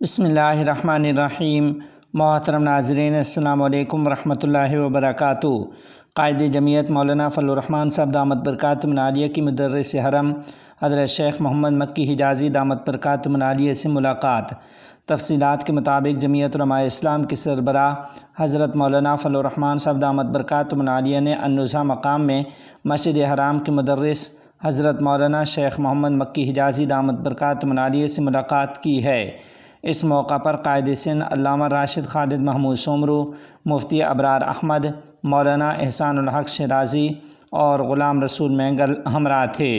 بسم اللہ الرحمن الرحیم۔ محترم ناظرین، السلام علیکم ورحمۃ اللہ وبرکاتہ۔ قائد جمعیت مولانا فضل الرحمان صاحب دامت برکاتہ عالیہ کی مدرس حرم حضرت شیخ محمد مکی حجازی دامت برکاتہ عالیہ سے ملاقات۔ تفصیلات کے مطابق جمعیت علماء اسلام کے سربراہ حضرت مولانا فضل الرحمان صاحب دامت برکاتہ عالیہ نے النزہہ مقام میں مسجد حرام کے مدرس حضرت مولانا شیخ محمد مکی حجازی دامت برکاتہ عالیہ سے ملاقات کی ہے۔ اس موقع پر قائد سندھ علامہ راشد خالد محمود سومرو، مفتی ابرار احمد، مولانا احسان الحق شیرازی اور غلام رسول مینگل ہمراہ تھے۔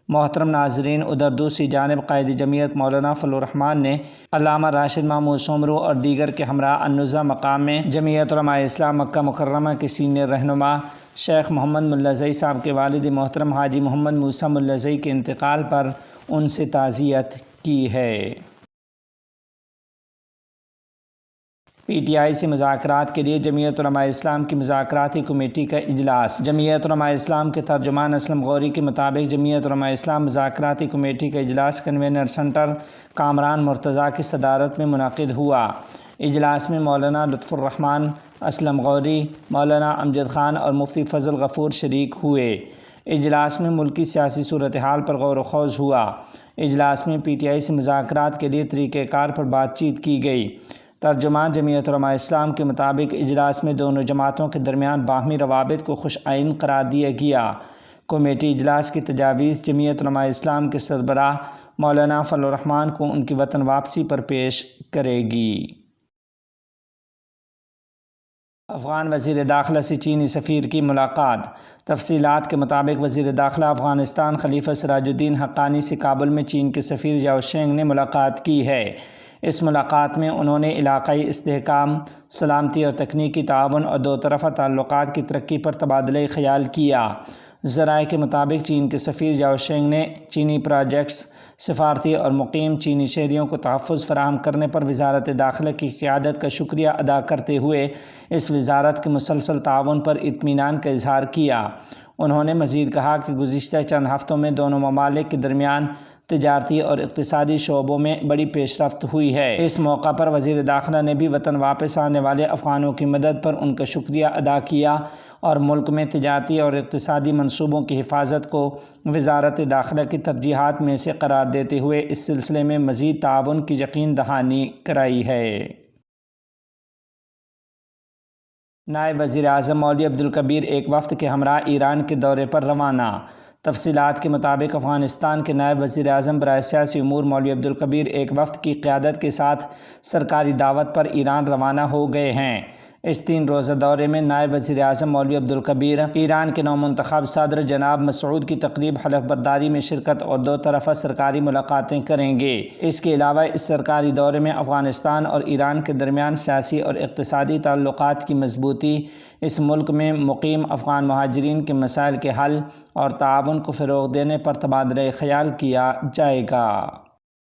محترم ناظرین، ادھر دوسری جانب قائد جمعیت مولانا فضل الرحمان نے علامہ راشد محمود سومرو اور دیگر کے ہمراہ النزہہ مقام میں جمعیت علماء اسلام مکہ مکرمہ کے سینئر رہنما شیخ محمد ملا زئی صاحب کے والد محترم حاجی محمد موسیٰ ملا زئی کے انتقال پر ان سے تعزیت کی ہے۔ پی ٹی آئی سے مذاکرات کے لیے جمعیت علماء اسلام کی مذاکراتی کمیٹی کا اجلاس۔ جمعیت علماء اسلام کے ترجمان اسلم غوری کے مطابق جمعیت علماء اسلام مذاکراتی کمیٹی کا اجلاس کنوینر سینٹر کامران مرتضیٰ کی صدارت میں منعقد ہوا۔ اجلاس میں مولانا لطف الرحمان، اسلم غوری، مولانا امجد خان اور مفتی فضل غفور شریک ہوئے۔ اجلاس میں ملکی سیاسی صورتحال پر غور و خوض ہوا۔ اجلاس میں پی ٹی آئی سے مذاکرات کے لیے طریقہ کار پر بات چیت کی گئی۔ ترجمان جمعیت علماء اسلام کے مطابق اجلاس میں دونوں جماعتوں کے درمیان باہمی روابط کو خوش آئین قرار دیا گیا۔ کمیٹی اجلاس کی تجاویز جمعیت علماء اسلام کے سربراہ مولانا فضل الرحمان کو ان کی وطن واپسی پر پیش کرے گی۔ افغان وزیر داخلہ سے چینی سفیر کی ملاقات۔ تفصیلات کے مطابق وزیر داخلہ افغانستان خلیفہ سراج الدین حقانی سے کابل میں چین کے سفیر جاؤ شینگ نے ملاقات کی ہے۔ اس ملاقات میں انہوں نے علاقائی استحکام، سلامتی اور تکنیکی تعاون اور دو طرفہ تعلقات کی ترقی پر تبادلہ خیال کیا۔ ذرائع کے مطابق چین کے سفیر جاؤ شینگ نے چینی پروجیکٹس، سفارتی اور مقیم چینی شہریوں کو تحفظ فراہم کرنے پر وزارت داخلہ کی قیادت کا شکریہ ادا کرتے ہوئے اس وزارت کے مسلسل تعاون پر اطمینان کا اظہار کیا۔ انہوں نے مزید کہا کہ گزشتہ چند ہفتوں میں دونوں ممالک کے درمیان تجارتی اور اقتصادی شعبوں میں بڑی پیش رفت ہوئی ہے۔ اس موقع پر وزیر داخلہ نے بھی وطن واپس آنے والے افغانوں کی مدد پر ان کا شکریہ ادا کیا اور ملک میں تجارتی اور اقتصادی منصوبوں کی حفاظت کو وزارت داخلہ کی ترجیحات میں سے قرار دیتے ہوئے اس سلسلے میں مزید تعاون کی یقین دہانی کرائی ہے۔ نائب وزیر اعظم مولوی عبدالکبیر ایک وفد کے ہمراہ ایران کے دورے پر روانہ۔ تفصیلات کے مطابق افغانستان کے نائب وزیر اعظم برائے سیاسی امور مولوی عبدالکبیر ایک وفد کی قیادت کے ساتھ سرکاری دعوت پر ایران روانہ ہو گئے ہیں۔ اس 3 روزہ دورے میں نائب وزیر اعظم مولوی عبدالکبیر ایران کے نومنتخب صدر جناب مسعود کی تقریب حلف برداری میں شرکت اور 2 طرفہ سرکاری ملاقاتیں کریں گے۔ اس کے علاوہ اس سرکاری دورے میں افغانستان اور ایران کے درمیان سیاسی اور اقتصادی تعلقات کی مضبوطی، اس ملک میں مقیم افغان مہاجرین کے مسائل کے حل اور تعاون کو فروغ دینے پر تبادلہ خیال کیا جائے گا۔